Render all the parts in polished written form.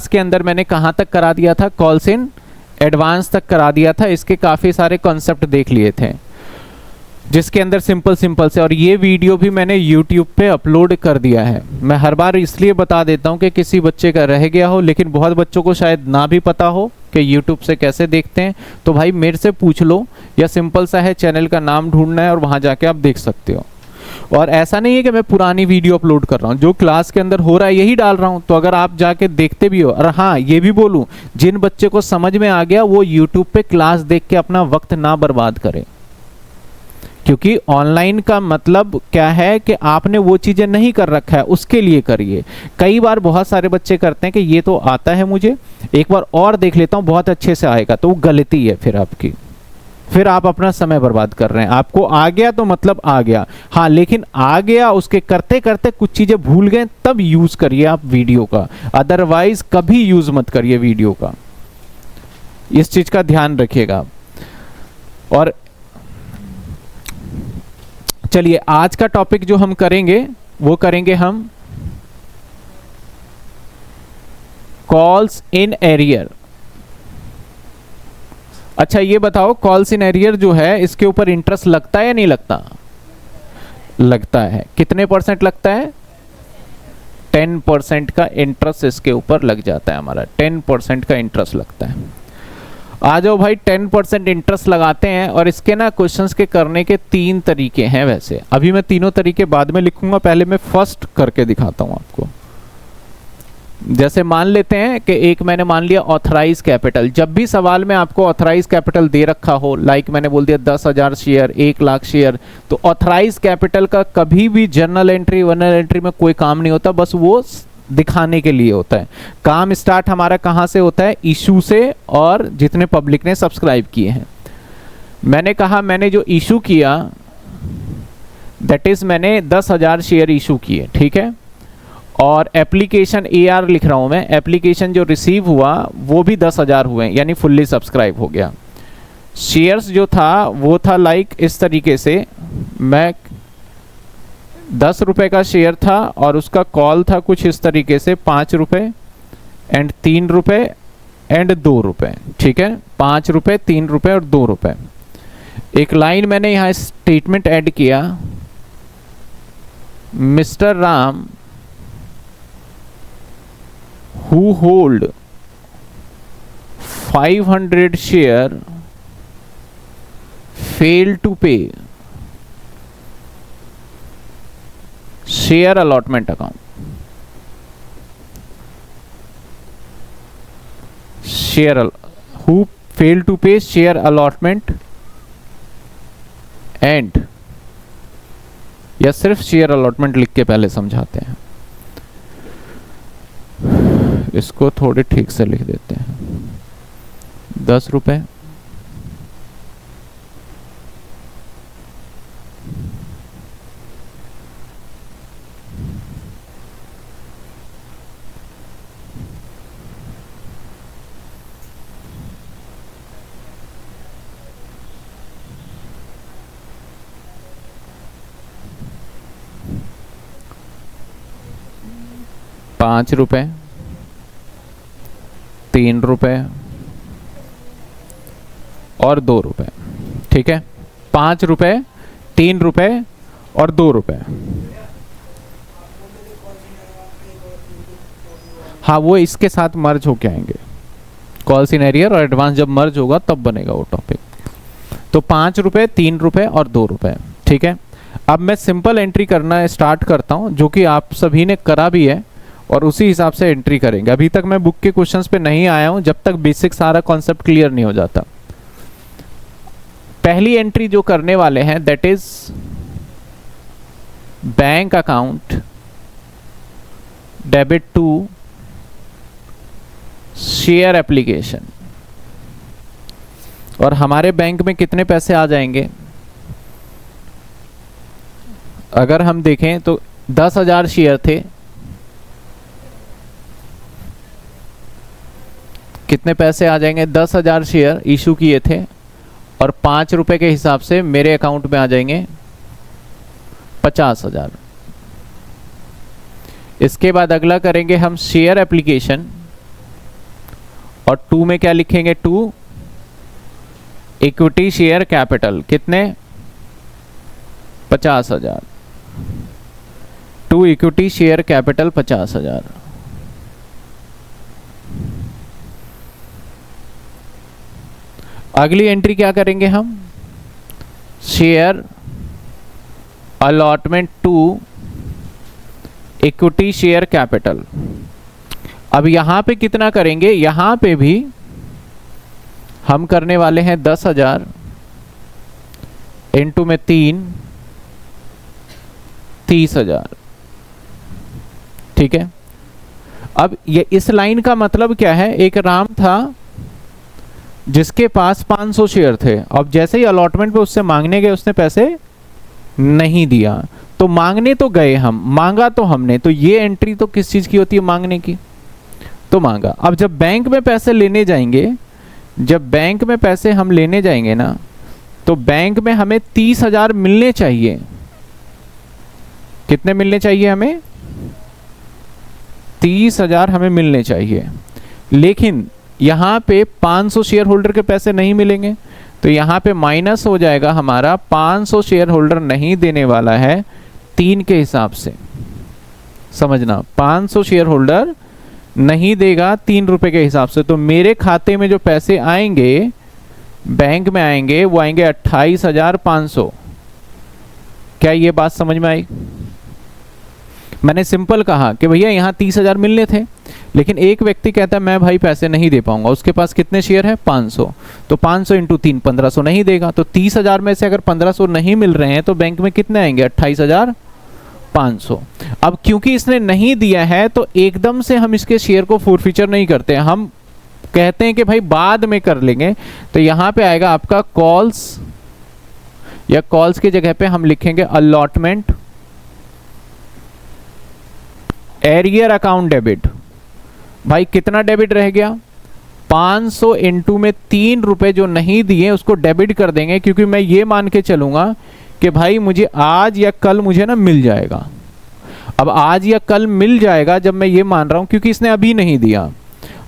Class के अंदर मैंने कहाँ तक करा दिया था, कॉल्स इन एडवांस तक करा दिया था। इसके काफ़ी सारे कॉन्सेप्ट देख लिए थे जिसके अंदर सिंपल से, और ये वीडियो भी मैंने YouTube पे अपलोड कर दिया है। मैं हर बार इसलिए बता देता हूँ कि किसी बच्चे का रह गया हो, लेकिन बहुत बच्चों को शायद ना भी पता हो कि YouTube से कैसे देखते हैं। तो भाई मेरे से पूछ लो, या सिंपल सा है, चैनल का नाम ढूंढना है और वहाँ जाके आप देख सकते हो। और ऐसा नहीं है कि मैं पुरानी वीडियो अपलोड कर रहा हूँ, जो क्लास के अंदर हो रहा है यही डाल रहा हूँ। तो अगर आप जाके देखते भी हो, और हाँ ये भी बोलूँ, जिन बच्चे को समझ में आ गया वो YouTube पे क्लास देख के अपना वक्त ना बर्बाद करे, क्योंकि ऑनलाइन का मतलब क्या है कि आपने वो चीज़ें नहीं कर रखा है, उसके लिए करिए। कई बार बहुत सारे बच्चे करते हैं कि ये तो आता है मुझे, एक बार और देख लेता हूँ बहुत अच्छे से आएगा, तो वो गलती है फिर आपकी, फिर आप अपना समय बर्बाद कर रहे हैं। आपको आ गया तो मतलब आ गया, हाँ, लेकिन आ गया उसके करते करते कुछ चीज़ें भूल गए, तब यूज़ करिए आप वीडियो का, अदरवाइज कभी यूज़ मत करिए वीडियो का। इस चीज़ का ध्यान रखिएगा। और चलिए आज का टॉपिक जो हम करेंगे वो करेंगे हम कॉल्स इन एरियर। अच्छा ये बताओ, कॉल्स इन एरियर जो है इसके ऊपर इंटरेस्ट लगता है या नहीं लगता? लगता है। कितने % लगता है? 10% का इंटरेस्ट इसके ऊपर लग जाता है हमारा, 10% का इंटरेस्ट लगता है। आ जाओ भाई, 10% इंटरेस्ट लगाते हैं। और इसके ना क्वेश्चंस के करने के 3 तरीके हैं। वैसे अभी मैं तीनों तरीके बाद में लिखूंगा, पहले मैं फर्स्ट करके दिखाता हूं आपको। जैसे मान लेते हैं कि एक मैंने मान लिया ऑथराइज कैपिटल। जब भी सवाल में आपको ऑथराइज कैपिटल दे रखा हो, लाइक मैंने बोल दिया 10,000 शेयर, 1 लाख शेयर, तो ऑथराइज कैपिटल का कभी भी जर्नल एंट्री वर्नल एंट्री में कोई काम नहीं होता, बस वो दिखाने के लिए होता है। काम स्टार्ट हमारा कहाँ से होता है? इशू से, और जितने पब्लिक ने सब्सक्राइब किए हैं। मैंने कहा मैंने जो इशू किया दैट इज मैंने 10,000 शेयर इशू किए, ठीक है। और एप्लीकेशन AR लिख रहा हूं मैं, एप्लीकेशन जो रिसीव हुआ वो भी 10,000 हुए, यानी फुल्ली सब्सक्राइब हो गया। शेयर्स जो था वो था लाइक इस तरीके से, मैं 10 रुपए का शेयर था और उसका कॉल था कुछ इस तरीके से, 5 रुपए एंड 3 रुपए एंड 2 रुपए, ठीक है। 5 रुपए, 3 रुपए और 2 रुपए। एक लाइन मैंने यहाँ स्टेटमेंट ऐड किया, mister Ram who hold 500 share failed to pay share allotment account, who failed to pay share allotment and, या सिर्फ शेयर अलॉटमेंट लिख के पहले समझाते हैं, इसको थोड़े ठीक से लिख देते हैं। 10 रुपए, ₹5, 3 रुपए और 2 रुपए, ठीक है। 5 रुपए, 3 रुपए और 2 रुपए। हाँ, वो इसके साथ मर्ज होके आएंगे। कॉल्स इन एरियर और एडवांस जब मर्ज होगा तब बनेगा वो टॉपिक। तो 5 रुपए, 3 रुपए और 2 रुपए, ठीक है। अब मैं सिंपल एंट्री करना स्टार्ट करता हूं, जो कि आप सभी ने करा भी है, और उसी हिसाब से एंट्री करेंगे। अभी तक मैं बुक के क्वेश्चंस पे नहीं आया हूं जब तक बेसिक सारा कॉन्सेप्ट क्लियर नहीं हो जाता। पहली एंट्री जो करने वाले हैं that is bank account debit to share application. और हमारे बैंक में कितने पैसे आ जाएंगे? अगर हम देखें तो 10,000 शेयर थे, कितने पैसे आ जाएंगे? 10,000 शेयर इशू किए थे और 5 रुपए के हिसाब से मेरे अकाउंट में आ जाएंगे 50,000। इसके बाद अगला करेंगे हम शेयर एप्लीकेशन, और 2 में क्या लिखेंगे, 2 इक्विटी शेयर कैपिटल कितने, 50,000। 2 इक्विटी शेयर कैपिटल 50,000। अगली एंट्री क्या करेंगे हम, share allotment 2 equity share capital. अब यहां पे कितना करेंगे, यहां पे भी हम करने वाले हैं 10,000 इंटू में 3, 30,000। ठीक है। अब ये इस लाइन का मतलब क्या है, एक राम था जिसके पास 500 शेयर थे। अब जैसे ही अलॉटमेंट पे उससे मांगने गए, उसने पैसे नहीं दिया। तो मांगने तो गए हम, मांगा तो हमने, तो ये एंट्री तो किस चीज की होती है, मांगने की, तो मांगा। अब जब बैंक में पैसे लेने जाएंगे, जब बैंक में पैसे हम लेने जाएंगे ना, तो बैंक में हमें 30,000 मिलने चाहिए। कितने मिलने चाहिए हमें, 30,000 हमें मिलने चाहिए। लेकिन यहां पे 500 शेयर होल्डर के पैसे नहीं मिलेंगे, तो यहां पे माइनस हो जाएगा हमारा, 500 शेयर होल्डर नहीं देने वाला है 3 के हिसाब से। समझना, 500 शेयर होल्डर नहीं देगा 3 रुपए के हिसाब से। तो मेरे खाते में जो पैसे आएंगे, बैंक में आएंगे, वो आएंगे 28,500। क्या ये बात समझ में आई? मैंने सिंपल कहा कि भैया यहाँ 30,000 मिलने थे, लेकिन एक व्यक्ति कहता है मैं भाई पैसे नहीं दे पाऊंगा, उसके पास कितने शेयर है, 500। तो 500 इंटू 3, 1500 नहीं देगा। तो 30,000 में से अगर 1500 नहीं मिल रहे हैं, तो बैंक में कितने आएंगे, 28,500। अब क्योंकि इसने नहीं दिया है, तो एकदम से हम इसके शेयर को फोरफीचर नहीं करते, हम कहते हैं कि भाई बाद में कर लेंगे। तो यहां पे आएगा आपका कॉल्स, या कॉल्स की जगह पे हम लिखेंगे अलॉटमेंट एरियर अकाउंट डेबिट। भाई कितना डेबिट रह गया, 500 इंटू में 3 रुपए जो नहीं दिए उसको डेबिट कर देंगे, क्योंकि मैं ये मान के चलूंगा कि भाई मुझे आज या कल मुझे ना मिल जाएगा। अब आज या कल मिल जाएगा जब मैं ये मान रहा हूं, क्योंकि इसने अभी नहीं दिया,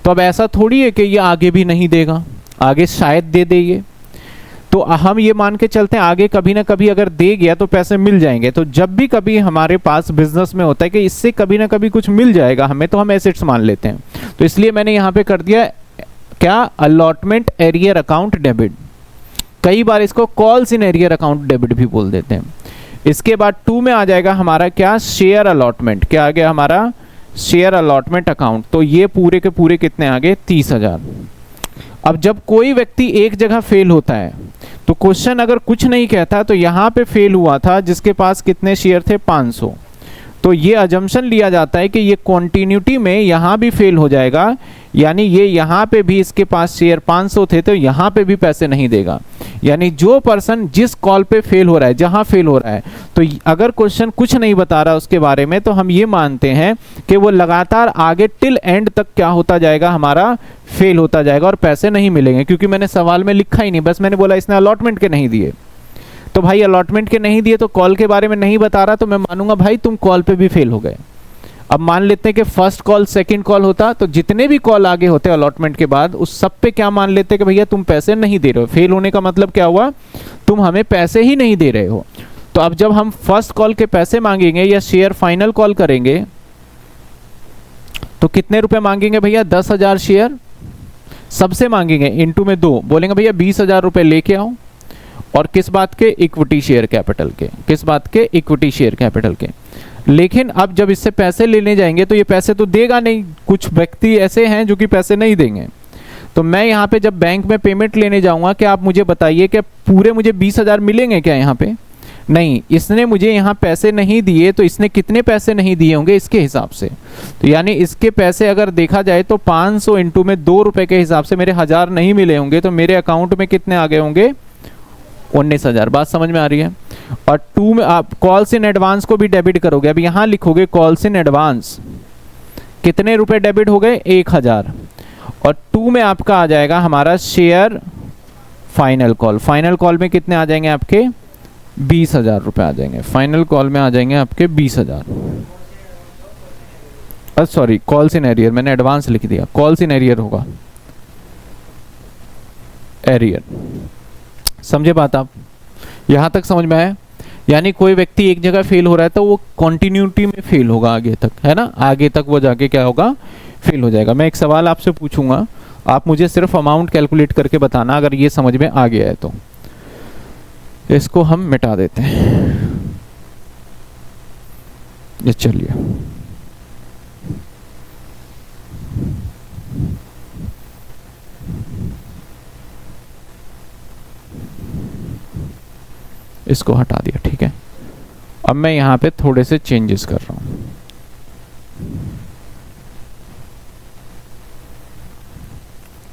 तो अब ऐसा थोड़ी है कि ये आगे भी नहीं देगा, आगे शायद दे दे ये। तो हम ये मान के चलते हैं आगे कभी ना कभी अगर दे गया तो पैसे मिल जाएंगे। तो जब भी कभी हमारे पास बिजनेस में होता है कि इससे कभी ना कभी कुछ मिल जाएगा हमें, तो हम एसेट्स मान लेते हैं। तो इसलिए मैंने यहाँ पे कर दिया क्या, अलॉटमेंट एरियर अकाउंट डेबिट। कई बार इसको calls in arrear account debit भी बोल देते हैं। इसके बाद 2 में आ जाएगा हमारा क्या, शेयर अलॉटमेंट। क्या आ गया हमारा, शेयर अलॉटमेंट अकाउंट। तो ये पूरे के पूरे कितने आ गए, 30,000। अब जब कोई व्यक्ति एक जगह फेल होता है, तो क्वेश्चन अगर कुछ नहीं कहता, तो यहां पे फेल हुआ था जिसके पास कितने शेयर थे, 500। तो ये अजम्पशन लिया जाता है कि ये कॉन्टिन्यूटी में यहां भी फेल हो जाएगा, यानी ये यहां पे भी इसके पास शेयर 500 थे, तो यहां पे भी पैसे नहीं देगा। यानी जो पर्सन जिस कॉल पे फेल हो रहा है, जहां फेल हो रहा है, तो अगर क्वेश्चन कुछ नहीं बता रहा उसके बारे में, तो हम ये मानते हैं कि वो लगातार आगे टिल एंड तक क्या होता जाएगा, हमारा फेल होता जाएगा और पैसे नहीं मिलेंगे। क्योंकि मैंने सवाल में लिखा ही नहीं, बस मैंने बोला इसने अलॉटमेंट के नहीं दिए, तो भाई अलॉटमेंट के नहीं दिए तो कॉल के बारे में नहीं बता रहा, तो मैं मानूंगा भाई तुम कॉल पे भी फेल हो गए। अब मान लेते हैं कि फर्स्ट कॉल सेकंड कॉल होता, तो जितने भी कॉल आगे होते अलॉटमेंट के बाद, उस सब पे क्या मान लेते कि भैया तुम पैसे नहीं दे रहे हो। फेल होने का मतलब क्या हुआ, तुम हमें पैसे ही नहीं दे रहे हो। तो अब जब हम फर्स्ट कॉल के पैसे मांगेंगे या शेयर फाइनल कॉल करेंगे, तो कितने रुपए मांगेंगे भैया, 10,000 शेयर सबसे मांगेंगे, इंटू में 2, बोलेंगे भैया 20,000 रुपए लेके आओ। और किस बात के, इक्विटी शेयर कैपिटल के। किस बात के, इक्विटी शेयर कैपिटल के। लेकिन अब जब इससे पैसे लेने जाएंगे, तो ये पैसे तो देगा नहीं। कुछ व्यक्ति ऐसे हैं जो कि पैसे नहीं देंगे। तो मैं यहाँ पे जब बैंक में पेमेंट लेने जाऊंगा, कि आप मुझे बताइए कि पूरे मुझे 20,000 मिलेंगे क्या यहाँ पे, नहीं, इसने मुझे यहाँ पैसे नहीं दिए, तो इसने कितने पैसे नहीं दिए होंगे इसके हिसाब से। तो यानी इसके पैसे अगर देखा जाए तो 500 इंटू में 2 रुपए के हिसाब से मेरे 1000 नहीं मिले होंगे, तो मेरे अकाउंट में कितने आ गए होंगे, 19,000। बात समझ में आ रही है। और 2 में आप कॉल्स इन एडवांस को भी डेबिट करोगे। अब यहां लिखोगे कॉल्स इन एडवांस, कितने रुपए डेबिट हो गए, 1,000। और 2 में आपका आ जाएगा हमारा share final call. Final call में कितने आ जाएंगे आपके, 20,000 रुपए आ जाएंगे। फाइनल कॉल में आ जाएंगे आपके 20,000। सॉरी, कॉल्स इन एरियर, मैंने एडवांस लिख दिया, कॉल्स इन एरियर होगा। एरियर। समझे बात आप? यहाँ तक समझ में आया? यानी कोई व्यक्ति एक जगह फेल हो रहा है तो वो कॉन्टिन्यूटी में फेल होगा आगे तक, है ना, आगे तक वो जाके क्या होगा, फेल हो जाएगा। मैं एक सवाल आपसे पूछूंगा, आप मुझे सिर्फ अमाउंट कैलकुलेट करके बताना अगर ये समझ में आ गया है तो। इसको हम मिटा देते हैं, ये चलिए। इसको हटा दिया, ठीक है। अब मैं यहाँ पे थोड़े से चेंजेस कर रहा हूँ।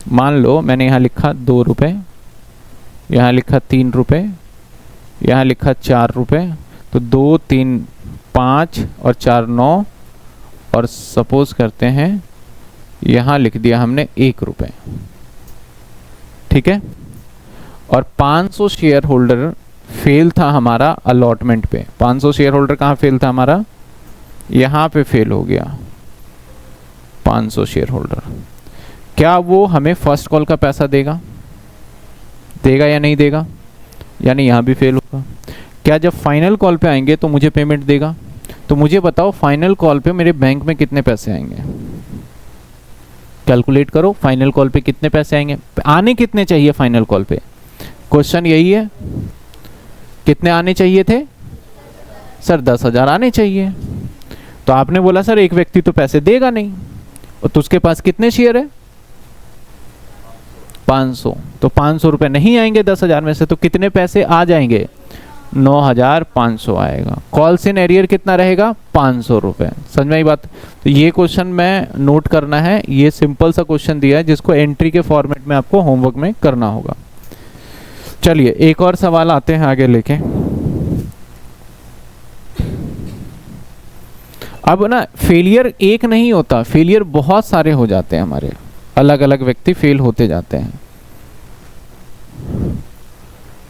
मान लो मैंने यहाँ लिखा 2 रुपये, यहाँ लिखा 3 रुपये, यहाँ लिखा 4 रुपये, तो 2 3 5 और 4 9, और सपोज करते हैं यहाँ लिख दिया हमने 1 रुपये, ठीक है। और 500 शेयर होल्डर फेल था हमारा अलॉटमेंट पे। 500 शेयर होल्डर कहाँ फेल था हमारा? यहाँ पे फेल हो गया 500 शेयर होल्डर। क्या वो हमें फर्स्ट कॉल का पैसा देगा? देगा या नहीं देगा? यानी यहाँ भी फेल होगा। क्या जब फाइनल कॉल पे आएंगे तो मुझे पेमेंट देगा? तो मुझे बताओ फाइनल कॉल पे मेरे बैंक में कितने पैसे आएंगे? कैलकुलेट करो, फाइनल कॉल पे कितने पैसे आएंगे, आने कितने चाहिए फाइनल कॉल पे? क्वेश्चन यही है, कितने आने चाहिए थे सर? 10,000 आने चाहिए। तो आपने बोला सर एक व्यक्ति तो पैसे देगा नहीं, और तो उसके पास कितने शेयर है? 500। तो 500 रुपये नहीं आएंगे 10,000 में से, तो कितने पैसे आ जाएंगे? 9,500 आएगा। कॉल्स इन एरियर कितना रहेगा? 500 रुपये। समझ में आई बात? तो ये क्वेश्चन में नोट करना है, ये सिंपल सा क्वेश्चन दिया है जिसको एंट्री के फॉर्मेट में आपको होमवर्क में करना होगा। चलिए एक और सवाल आते हैं आगे लेके। अब ना फेलियर एक नहीं होता, फेलियर बहुत सारे हो जाते हैं हमारे, अलग अलग व्यक्ति फेल होते जाते हैं।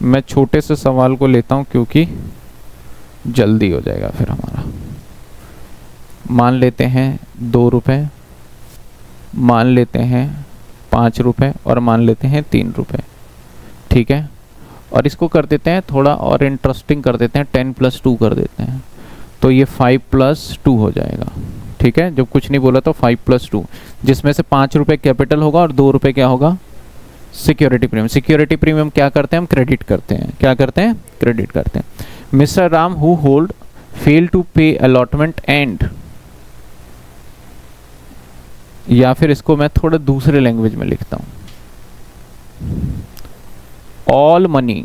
मैं छोटे से सवाल को लेता हूं क्योंकि जल्दी हो जाएगा फिर हमारा। मान लेते हैं 2 रुपये, मान लेते हैं 5 रुपये, और मान लेते हैं 3 रुपये, ठीक है। और इसको कर देते हैं थोड़ा और इंटरेस्टिंग कर देते हैं, 10 + 2 कर देते हैं, तो ये 5 + 2 हो जाएगा, ठीक है। जब कुछ नहीं बोला तो 5 + 2, जिसमें से 5 रुपये कैपिटल होगा और 2 रुपये क्या होगा? Security premium. सिक्योरिटी प्रीमियम क्या करते हैं हम? क्रेडिट करते हैं। क्या करते हैं? क्रेडिट करते हैं। Mister Ram who hold fail to pay allotment and, या फिर इसको मैं थोड़ा दूसरे लैंग्वेज में लिखता हूं, all money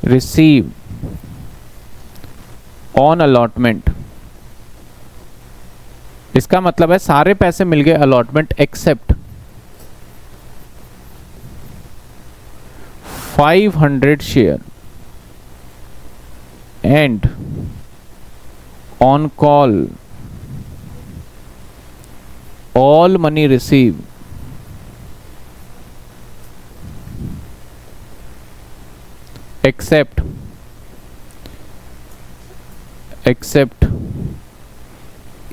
received on allotment, इसका मतलब है सारे पैसे मिल गए allotment except 500 share and on call all money received except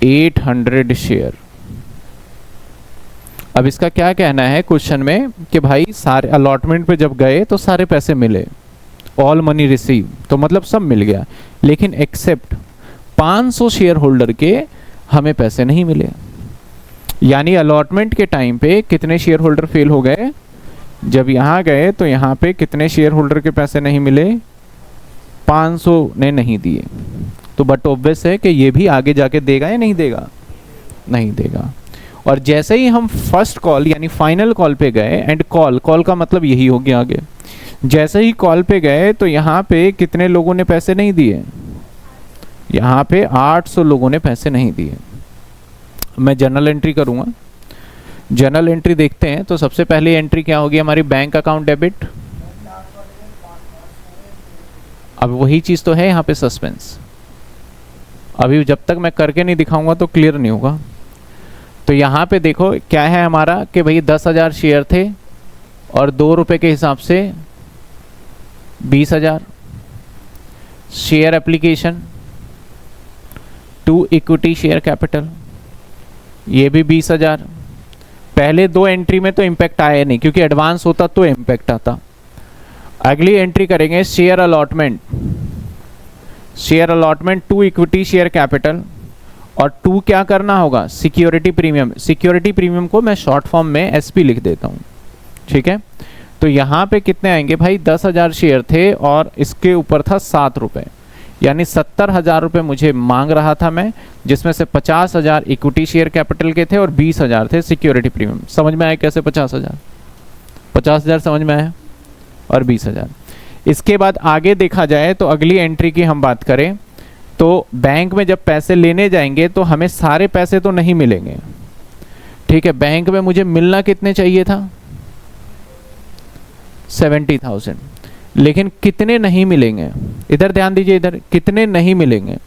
800 share. अब इसका क्या कहना है क्वेश्चन में कि भाई सारे अलॉटमेंट पे जब गए तो सारे पैसे मिले, ऑल मनी रिसीव, तो मतलब सब मिल गया, लेकिन एक्सेप्ट 500 शेयर होल्डर के हमें पैसे नहीं मिले। यानी अलॉटमेंट के टाइम पे कितने शेयर होल्डर फेल हो गए? जब यहाँ गए तो यहाँ पे कितने शेयर होल्डर के पैसे नहीं मिले? 500 ने नहीं दिए। तो बट ऑब्वियस है कि ये भी आगे जाके देगा या नहीं देगा? नहीं देगा। और जैसे ही हम फर्स्ट कॉल यानी फाइनल कॉल पे गए, एंड कॉल का मतलब यही हो गया आगे, जैसे ही कॉल पे गए तो यहाँ पे कितने लोगों ने पैसे नहीं दिए? यहाँ पे 800 लोगों ने पैसे नहीं दिए। मैं जर्नल एंट्री करूँगा। जर्नल एंट्री देखते हैं तो सबसे पहले एंट्री क्या होगी हमारी? Bank account debit. अब वही चीज़ तो है यहाँ पे सस्पेंस, अभी जब तक मैं करके नहीं दिखाऊंगा तो क्लियर नहीं होगा। तो यहाँ पे देखो क्या है हमारा कि भाई 10,000 शेयर थे और 2 रुपये के हिसाब से 20,000। Share application to equity share capital, ये भी 20,000। पहले 2 एंट्री में तो इम्पैक्ट आया नहीं, क्योंकि एडवांस होता तो इम्पैक्ट आता। अगली एंट्री करेंगे share allotment. Share allotment 2 equity share capital, और 2 क्या करना होगा, सिक्योरिटी प्रीमियम। सिक्योरिटी प्रीमियम को मैं शॉर्ट फॉर्म में एसपी लिख देता हूँ, ठीक है। तो यहाँ पे कितने आएंगे भाई, 10,000 शेयर थे और इसके ऊपर था 7 रुपये, यानी 70,000 रुपये मुझे मांग रहा था मैं, जिसमें से 50,000 इक्विटी शेयर कैपिटल के थे और 20,000 थे सिक्योरिटी प्रीमियम। समझ में आया कैसे 50,000? 50,000 समझ में आया और 20,000। इसके बाद आगे देखा जाए तो अगली एंट्री की हम बात करें तो बैंक में जब पैसे लेने जाएंगे तो हमें सारे पैसे तो नहीं मिलेंगे, ठीक है। बैंक में मुझे मिलना कितने चाहिए था, 70,000, लेकिन कितने नहीं मिलेंगे, इधर ध्यान दीजिए, इधर कितने नहीं मिलेंगे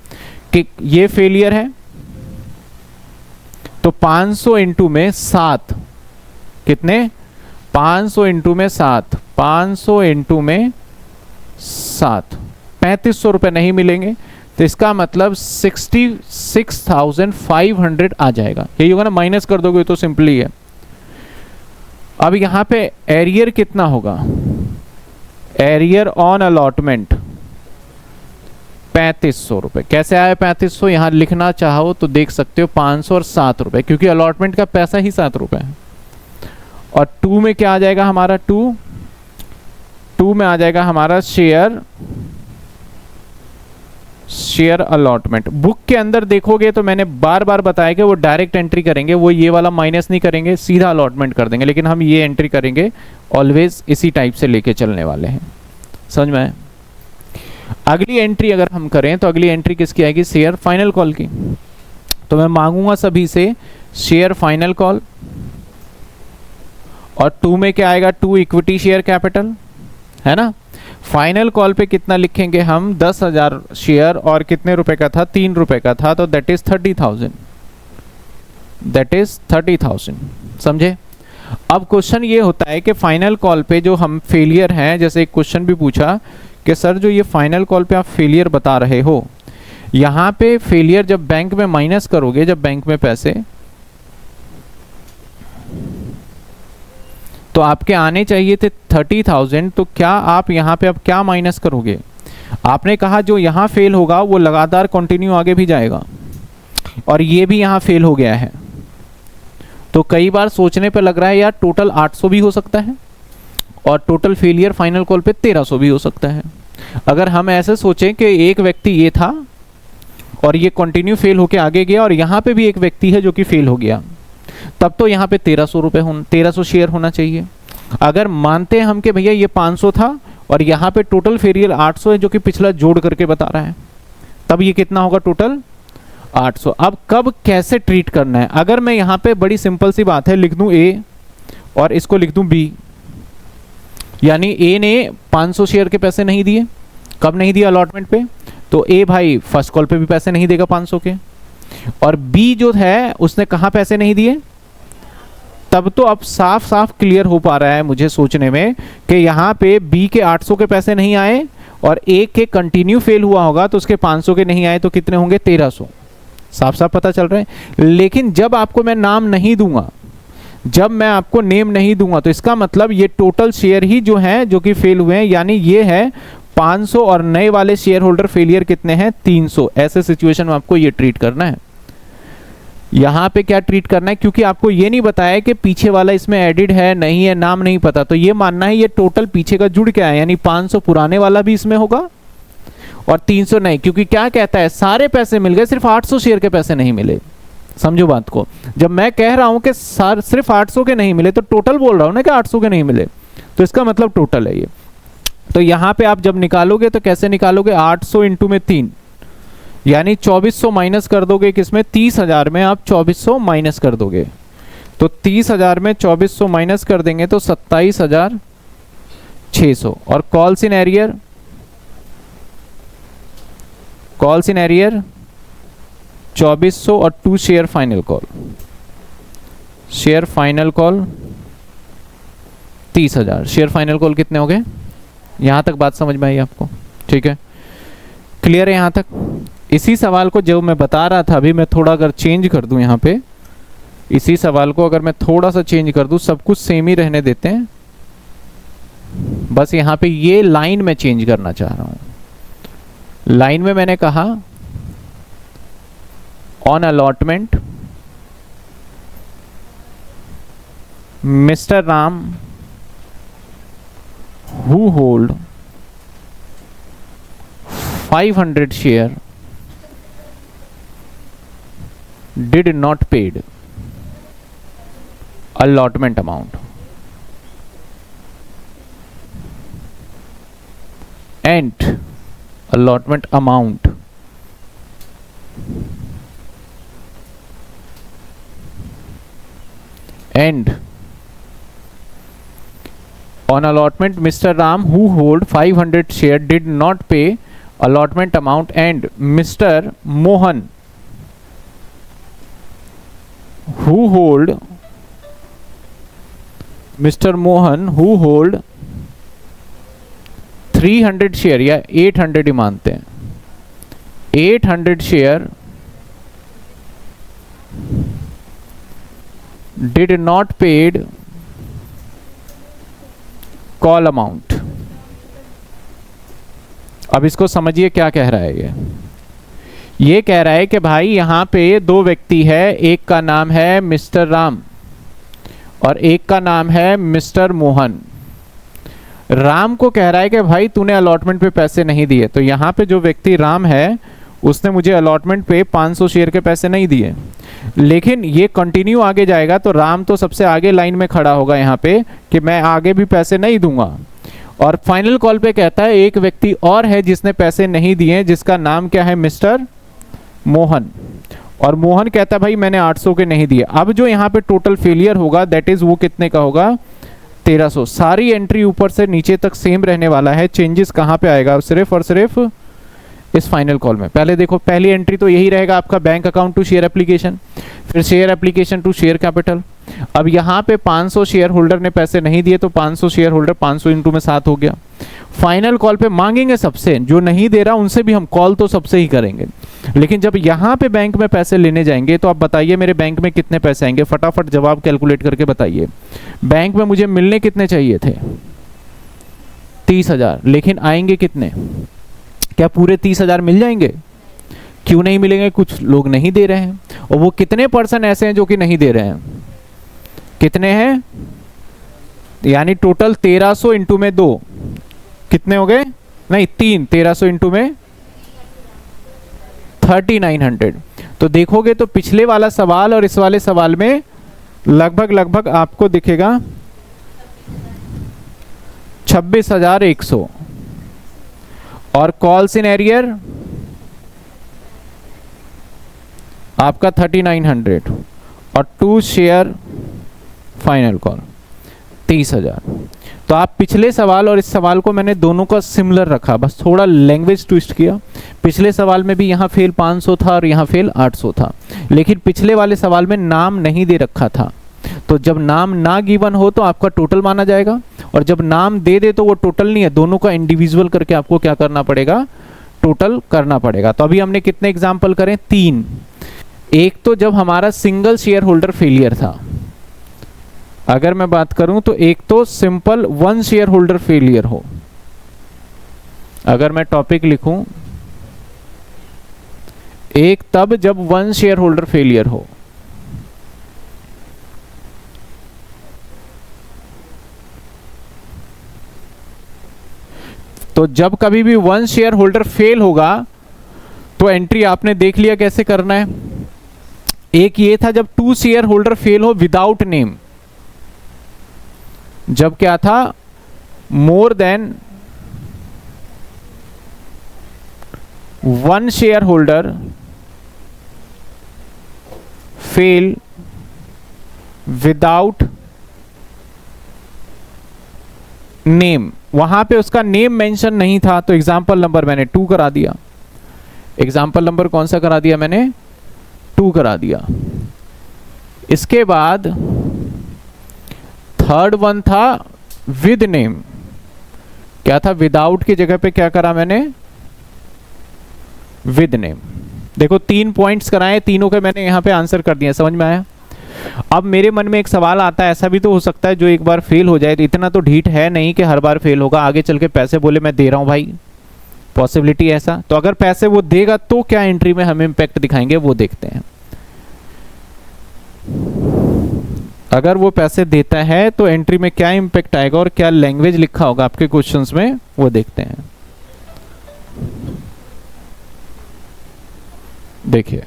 कि ये फेलियर है। तो 500 इंटू में 7, कितने, 500 इंटू में 7, 500 इंटू में 7, 3500 रुपये नहीं मिलेंगे। तो इसका मतलब 66,500 आ जाएगा, यही होगा ना, माइनस कर दोगे तो सिंपली है। अब यहां पे एरियर कितना होगा, एरियर ऑन अलॉटमेंट 3500 रुपये। कैसे आया 3500, यहां लिखना चाहो तो देख सकते हो 500 और 7 रुपये, क्योंकि अलॉटमेंट का पैसा ही 7 रुपये है। और 2 में क्या आ जाएगा हमारा, 2 में आ जाएगा हमारा शेयर अलॉटमेंट। बुक के अंदर देखोगे तो मैंने बार बार बताया कि वो डायरेक्ट एंट्री करेंगे, वो ये वाला माइनस नहीं करेंगे, सीधा अलॉटमेंट कर देंगे, लेकिन हम ये एंट्री करेंगे, ऑलवेज इसी टाइप से लेके चलने वाले हैं। समझ में आया? अगली एंट्री अगर हम करें तो अगली एंट्री किसकी आएगी, शेयर फाइनल कॉल की। तो मैं मांगूंगा सभी से शेयर फाइनल कॉल, और 2 में क्या आएगा, 2 इक्विटी शेयर कैपिटल, है ना। फाइनल कॉल पे कितना लिखेंगे हम, 10,000 शेयर, और कितने रुपए का था, 3 रुपए का था, तो दैट इज 30,000, दैट इज 30,000। समझे? अब क्वेश्चन ये होता है कि फाइनल कॉल पे जो हम फेलियर हैं, जैसे एक क्वेश्चन भी पूछा कि सर जो ये फाइनल कॉल पे आप फेलियर बता रहे हो, यहाँ पे फेलियर जब बैंक में माइनस करोगे, जब बैंक में पैसे, तो आपके आने चाहिए थे 30,000, तो क्या आप यहाँ पे अब क्या माइनस करोगे, आपने कहा जो यहाँ फेल होगा वो लगातार कंटिन्यू आगे भी जाएगा, और ये भी यहाँ फेल हो गया है। तो कई बार सोचने पे लग रहा है यार टोटल 800 भी हो सकता है, और टोटल फेलियर फाइनल कॉल पे 1300 भी हो सकता है। अगर हम ऐसे सोचें कि एक व्यक्ति ये था और ये कंटिन्यू फेल होके आगे गया, और यहाँ पे भी एक व्यक्ति है जो कि फेल हो गया, तब तो यहाँ पे 1300 रुपये 1300 शेयर होना चाहिए। अगर मानते हैं हम कि भैया ये 500 था और यहाँ पे टोटल फेलियर 800 है, जो कि पिछला जोड़ करके बता रहा है, तब ये कितना होगा, टोटल 800। अब कब कैसे ट्रीट करना है, अगर मैं यहाँ पे बड़ी सिंपल सी बात है, लिख दूं ए और इसको लिख दूं बी, यानी ए ने 500 शेयर के पैसे नहीं दिए, कब नहीं दिया, अलॉटमेंट पे, तो ए भाई फर्स्ट कॉल पे भी पैसे नहीं देगा 500 के, और बी जो है उसने कहाँ पैसे नहीं दिए। तब तो अब साफ साफ क्लियर हो पा रहा है मुझे सोचने में कि यहाँ पे बी के 800 के पैसे नहीं आए और ए के कंटिन्यू फेल हुआ होगा, तो उसके 500 के नहीं आए, तो कितने होंगे, 1300। साफ साफ पता चल रहा है। लेकिन जब आपको मैं नाम नहीं दूंगा, जब मैं आपको नेम नहीं दूंगा, तो इसका मतलब ये टोटल शेयर ही जो हैं जो कि फेल हुए हैं, यानी ये है 500, और नए वाले शेयर होल्डर फेलियर कितने हैं, 300। ऐसे सिचुएशन में आपको ये ट्रीट करना है। यहाँ पे क्या ट्रीट करना है, क्योंकि आपको ये नहीं बताया कि पीछे वाला इसमें एडिड है नहीं है, नाम नहीं पता, तो ये मानना है ये टोटल पीछे का जुड़ के आया, यानी 500 पुराने वाला भी इसमें होगा और 300 नहीं, क्योंकि क्या कहता है, सारे पैसे मिल गए, सिर्फ 800 शेयर के पैसे नहीं मिले। समझो बात को, जब मैं कह रहा हूं कि सिर्फ 800 के नहीं मिले, तो टोटल बोल रहा हूं ना कि 800 के नहीं मिले, तो इसका मतलब टोटल है ये। तो यहां पे आप जब निकालोगे तो कैसे निकालोगे, 800 इंटू में 3, यानी 2400 माइनस कर दोगे किसमें, 30,000 में आप 2400 माइनस कर दोगे, तो 30,000 में 2400 माइनस कर देंगे तो 27,600। और calls in arrear, calls in arrear 2400 और 2 share final call, share final call 30,000। Share final call कितने हो गए, यहां तक बात समझ में आई आपको, ठीक है, क्लियर है यहां तक। इसी सवाल को जो मैं बता रहा था अभी, मैं थोड़ा अगर चेंज कर दूं यहाँ पे, इसी सवाल को अगर मैं थोड़ा सा चेंज कर दूं, सब कुछ सेम ही रहने देते हैं, बस यहां पे ये लाइन में चेंज करना चाह रहा हूं। लाइन में मैंने कहा on allotment mister Ram who hold 500 share did not paid allotment amount and allotment amount and on allotment Mr. Ram who hold 500 share did not pay allotment amount and Mr. Mohan who hold 300 share या 800 ही मानते हैं, 800 share did not paid call amount। अब इसको समझिए क्या कह रहा है ये कह रहा है कि भाई यहां पे दो व्यक्ति है, एक का नाम है मिस्टर राम और एक का नाम है मिस्टर मोहन। राम को कह रहा है कि भाई तूने अलॉटमेंट पे पैसे नहीं दिए, तो यहां पे जो व्यक्ति राम है उसने मुझे अलॉटमेंट पे 500 शेयर के पैसे नहीं दिए, लेकिन ये कंटिन्यू आगे जाएगा तो राम तो सबसे आगे लाइन में खड़ा होगा यहाँ पे कि मैं आगे भी पैसे नहीं दूंगा। और फाइनल कॉल पे कहता है एक व्यक्ति और है जिसने पैसे नहीं दिए, जिसका नाम क्या है मिस्टर मोहन, और मोहन कहता है भाई मैंने 800 के नहीं दिए। अब जो यहाँ पे टोटल फेलियर होगा दैट इज वो कितने का होगा 1300। सारी एंट्री ऊपर से नीचे तक सेम रहने वाला है, चेंजेस कहाँ पे आएगा सिर्फ और सिर्फ इस फाइनल कॉल में। पहले देखो पहली एंट्री तो यही रहेगा आपका bank account to share application, फिर share application to share capital. अब यहाँ पे 500 शेयर होल्डर ने पैसे नहीं दिए तो 500 शेयर होल्डर 500 इंटू में 7 हो गया। फाइनल कॉल पे मांगेंगे सबसे, जो नहीं दे रहा उनसे भी हम कॉल तो सबसे ही करेंगे, लेकिन जब यहाँ पे बैंक में पैसे लेने जाएंगे तो आप बताइए मेरे बैंक में कितने पैसे आएंगे, फटाफट जवाब कैलकुलेट करके बताइए। बैंक में मुझे मिलने कितने चाहिए थे 30,000, लेकिन आएंगे कितने, क्या पूरे 30,000 मिल जाएंगे? क्यों नहीं मिलेंगे? कुछ लोग नहीं दे रहे हैं, और वो कितने परसेंट ऐसे हैं जो कि नहीं दे रहे हैं, कितने हैं, यानी टोटल 1300 इंटू में 2 कितने हो गए, नहीं 3, 1300 इंटू में 3900। तो देखोगे तो पिछले वाला सवाल और इस वाले सवाल में लगभग आपको दिखेगा 26,100, और कॉल सिनेरियर आपका 3900 और 2 शेयर फाइनल कॉल 30,000। तो आप पिछले सवाल और इस सवाल को मैंने दोनों का सिमिलर रखा, बस थोड़ा लैंग्वेज ट्विस्ट किया। पिछले सवाल में भी यहाँ फेल 500 था और यहाँ फेल 800 था, लेकिन पिछले वाले सवाल में नाम नहीं दे रखा था, तो जब नाम ना गिवन हो तो आपका टोटल माना जाएगा, और जब नाम दे दे तो वो टोटल नहीं है, दोनों का इंडिविजुअल करके आपको क्या करना पड़ेगा, टोटल करना पड़ेगा। तो अभी हमने कितने एग्जाम्पल करें, 3। एक तो जब हमारा सिंगल शेयर होल्डर फेलियर था, अगर मैं बात करूं तो एक तो सिंपल 1 शेयर होल्डर फेलियर हो, अगर मैं टॉपिक लिखूं एक तब जब 1 शेयर होल्डर फेलियर हो, तो जब कभी भी 1 शेयर होल्डर फेल होगा तो एंट्री आपने देख लिया कैसे करना है। एक ये था जब 2 शेयर होल्डर फेल हो विदाउट नेम, जब क्या था more than 1 share holder fail without name, वहां पे उसका नेम मेंशन नहीं था, तो एग्जाम्पल नंबर मैंने 2 करा दिया। एग्जाम्पल नंबर कौन सा करा दिया मैंने, 2 करा दिया। इसके बाद थर्ड वन था विद नेम, क्या था, विदाउट की जगह पे क्या करा मैंने, विद नेम। देखो 3 पॉइंट्स कराए, तीनों के मैंने यहां पे आंसर कर दिया, समझ में आया। अब मेरे मन में एक सवाल आता है, ऐसा भी तो हो सकता है जो एक बार फेल हो जाए, तो इतना तो ढीठ है नहीं कि हर बार फेल होगा, आगे चल के पैसे बोले मैं दे रहा हूँ भाई, पॉसिबिलिटी ऐसा। तो अगर पैसे वो देगा तो क्या एंट्री में हम इम्पैक्ट दिखाएंगे वो देखते हैं। अगर वो पैसे देता है तो एंट्री में क्या इम्पैक्ट आएगा और क्या लैंग्वेज लिखा होगा आपके क्वेश्चंस में वो देखते हैं। देखिए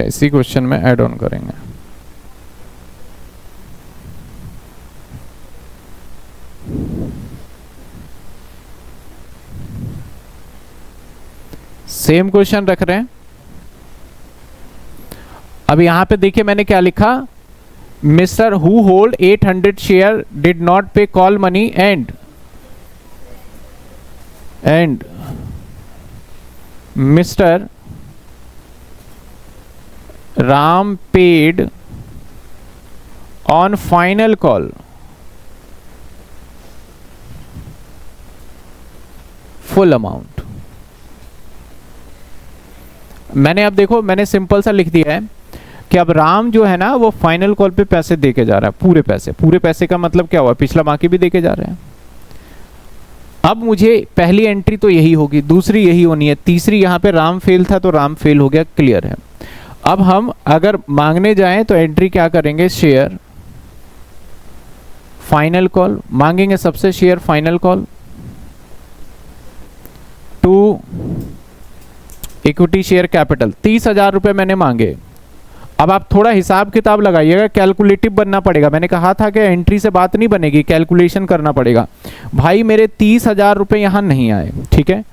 इसी क्वेश्चन में ऐड ऑन करेंगे। सेम क्वेश्चन रख रहे हैं। अब यहां पे देखिए मैंने क्या लिखा, mister who hold 800 share did not pay call money and mister Ram paid on final call full amount. मैंने अब देखो मैंने सिंपल सा लिख दिया है कि अब राम जो है ना वो फाइनल कॉल पे पैसे दे के जा रहा है, पूरे पैसे का मतलब क्या हुआ, पिछला बाकी भी दे के जा रहे हैं। अब मुझे पहली एंट्री तो यही होगी, दूसरी यही होनी है, तीसरी यहाँ पे राम फेल था तो राम फेल हो गया, क्लियर है। अब हम अगर मांगने जाएं तो एंट्री क्या करेंगे, शेयर फाइनल कॉल मांगेंगे, सबसे share final call to equity share capital 30,000 रुपए मैंने मांगे। अब आप थोड़ा हिसाब किताब लगाइएगा, कैलकुलेटिव बनना पड़ेगा। मैंने कहा था कि एंट्री से बात नहीं बनेगी, कैलकुलेशन करना पड़ेगा। भाई मेरे 30,000 रुपए यहां नहीं आए, ठीक है।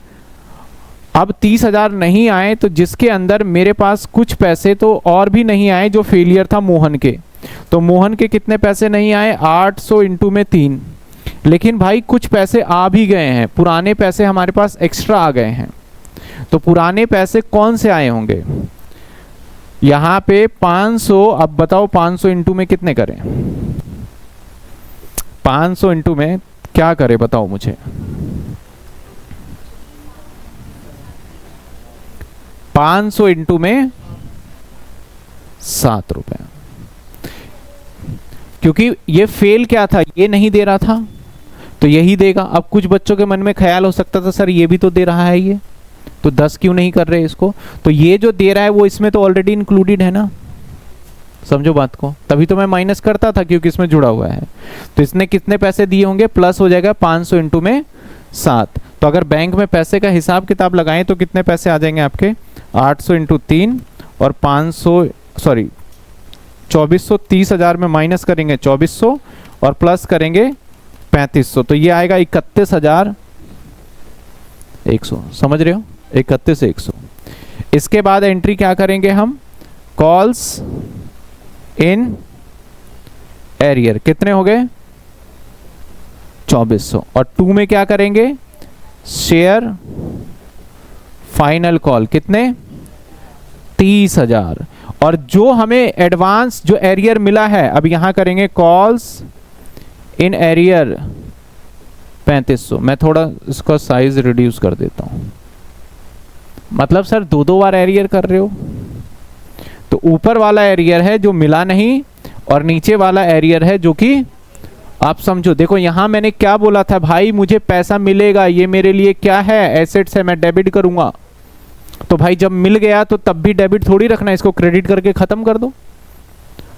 अब 30,000 नहीं आए तो जिसके अंदर मेरे पास कुछ पैसे तो और भी नहीं आए, जो फेलियर था मोहन के, तो मोहन के कितने पैसे नहीं आए, 800 इंटू में 3। लेकिन भाई कुछ पैसे आ भी गए हैं, पुराने पैसे हमारे पास एक्स्ट्रा आ गए हैं। तो पुराने पैसे कौन से आए होंगे, यहां पे 500। अब बताओ 500 इंटू में कितने करें, 500 इंटू में क्या करें बताओ मुझे, 500 इंटू में 7 रुपए। क्योंकि ये फेल क्या था, ये नहीं दे रहा था तो यही देगा। अब कुछ बच्चों के मन में ख्याल हो सकता था सर ये भी तो दे रहा है, ये तो 10 क्यों नहीं कर रहे इसको, तो ये जो दे रहा है वो इसमें तो ऑलरेडी इंक्लूडेड है ना, समझो बात को। तभी तो मैं माइनस करता था क्योंकि इसमें जुड़ा हुआ है। तो इसने कितने पैसे दिए होंगे, प्लस हो जाएगा 500 इंटू में 7। तो अगर बैंक में पैसे का हिसाब किताब लगाएं तो कितने पैसे आ जाएंगे आपके, 800 इंटू 3 और 2400, 30,000 में माइनस करेंगे 2400 और प्लस करेंगे 3500, तो ये आएगा 31,100। समझ रहे हो, 31,100। इसके बाद एंट्री क्या करेंगे हम, कॉल्स इन एरियर, कितने हो गए 2400। और 2 में क्या करेंगे, शेयर फाइनल कॉल, कितने 30,000। और जो हमें एडवांस जो एरियर मिला है, अब यहां करेंगे कॉल्स इन एरियर 3500। मैं थोड़ा इसका साइज रिड्यूस कर देता हूं, मतलब सर 2 बार एरियर कर रहे हो। तो ऊपर वाला एरियर है जो मिला नहीं और नीचे वाला एरियर है जो कि आप समझो। देखो यहां मैंने क्या बोला था, भाई मुझे पैसा मिलेगा, ये मेरे लिए क्या है, एसेट्स है, मैं डेबिट करूंगा। तो भाई जब मिल गया तो तब भी डेबिट थोड़ी रखना, इसको क्रेडिट करके खत्म कर दो।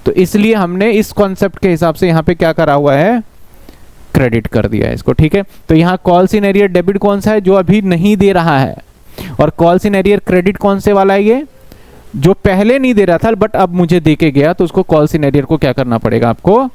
तो इसलिए हमने इस कॉन्सेप्ट के हिसाब से यहां पे क्या करा हुआ है, क्रेडिट कर दिया है इसको, ठीक है। तो यहां कॉल्स इन एरियर डेबिट कौन सा है, जो अभी नहीं दे रहा है, और कॉल्स इन एरियर क्रेडिट कौन से वाला है, ये जो पहले नहीं दे रहा था बट अब मुझे दे के गया, तो उसको कॉल्स इन एरियर को क्या करना पड़ेगा, आपको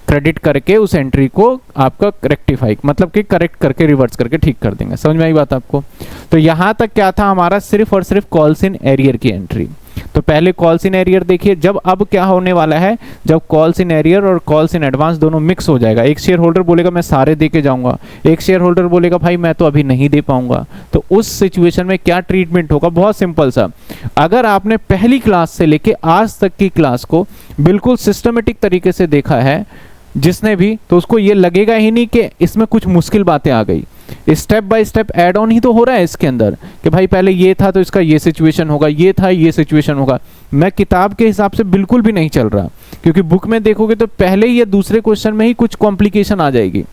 क्रेडिट करके उस एंट्री को आपका रेक्टिफाई, मतलब कि करेक्ट करके रिवर्स करके ठीक कर देंगे। समझ में आई बात आपको। तो यहां तक क्या था हमारा, सिर्फ और सिर्फ कॉल्स इन एरियर की एंट्री। तो पहले कॉल्स इन एरियर देखिए, जब अब क्या होने वाला है, जब कॉल्स इन एरियर और कॉल्स इन एडवांस दोनों मिक्स हो जाएगा, एक शेयर होल्डर बोलेगा मैं सारे दे के जाऊंगा, एक शेयर होल्डर बोलेगा भाई मैं तो अभी नहीं दे पाऊंगा, तो उस सिचुएशन में क्या ट्रीटमेंट होगा? बहुत सिंपल सा, अगर आपने पहली क्लास से लेके आज तक की क्लास को बिल्कुल सिस्टमेटिक तरीके से देखा है जिसने भी, तो उसको ये लगेगा ही नहीं कि इसमें कुछ मुश्किल बातें आ गई। Step by step add on ही तो हो रहा है इसके अंदर कि भाई पहले ये था तो इसका ये सिचुएशन होगा, ये था ये सिचुएशन होगा। मैं किताब के हिसाब से बिल्कुल भी नहीं चल रहा, क्योंकि बुक में देखोगे तो पहले ही ये दूसरे क्वेश्चन में ही कुछ कॉम्प्लिकेशन आ जाएगी।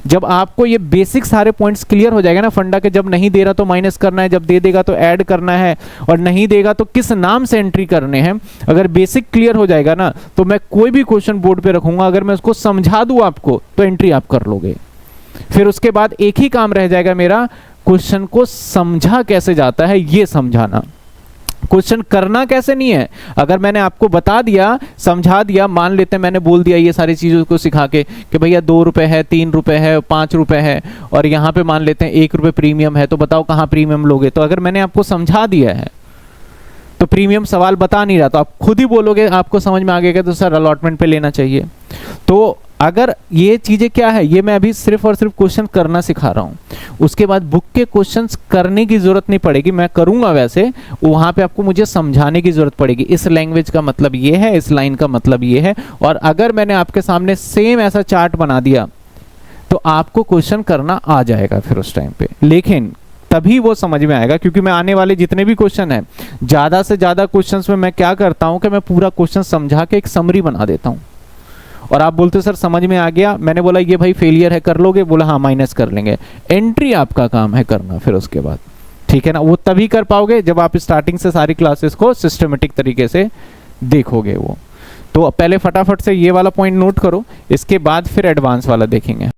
जब आपको ये बेसिक सारे पॉइंट्स क्लियर हो जाएगा ना फंडा के, जब नहीं दे रहा तो माइनस करना है, जब दे देगा तो ऐड करना है, और नहीं देगा तो किस नाम से एंट्री करने हैं, अगर बेसिक क्लियर हो जाएगा ना तो मैं कोई भी क्वेश्चन बोर्ड पे रखूंगा, अगर मैं उसको समझा दूं आपको तो एंट्री आप कर लोगे। फिर उसके बाद एक ही काम रह जाएगा मेरा, क्वेश्चन को समझा कैसे जाता है ये समझाना, क्वेश्चन करना कैसे नहीं है। अगर मैंने आपको बता दिया, समझा दिया, मान लेते हैं मैंने बोल दिया ये सारी चीज़ों को सिखा के कि भैया 2 रुपए है, 3 रुपए है, 5 रुपए है, और यहाँ पे मान लेते हैं 1 रुपए प्रीमियम है, तो बताओ कहाँ प्रीमियम लोगे। तो अगर मैंने आपको समझा दिया है तो प्रीमियम सवाल बता नहीं रहा तो आप खुद ही बोलोगे, आपको समझ में आ गया तो सर अलॉटमेंट पे लेना चाहिए। तो अगर ये चीज़ें क्या है, ये मैं अभी सिर्फ और सिर्फ क्वेश्चन करना सिखा रहा हूँ, उसके बाद बुक के क्वेश्चंस करने की ज़रूरत नहीं पड़ेगी, मैं करूँगा वैसे, वहाँ पे आपको मुझे समझाने की ज़रूरत पड़ेगी, इस लैंग्वेज का मतलब ये है, इस लाइन का मतलब ये है। और अगर मैंने आपके सामने सेम ऐसा चार्ट बना दिया तो आपको क्वेश्चन करना आ जाएगा फिर उस टाइम पे, लेकिन तभी वो समझ में आएगा। क्योंकि मैं आने वाले जितने भी क्वेश्चन हैं, ज़्यादा से ज़्यादा क्वेश्चंस में मैं क्या करता हूँ कि मैं पूरा क्वेश्चन समझा के एक समरी बना देता हूँ, और आप बोलते सर समझ में आ गया, मैंने बोला ये भाई फेलियर है, कर लोगे? बोला हाँ माइनस कर लेंगे। एंट्री आपका काम है करना फिर उसके बाद, ठीक है ना। वो तभी कर पाओगे जब आप स्टार्टिंग से सारी क्लासेस को सिस्टमेटिक तरीके से देखोगे वो। तो पहले फटाफट से ये वाला पॉइंट नोट करो, इसके बाद फिर एडवांस वाला देखेंगे।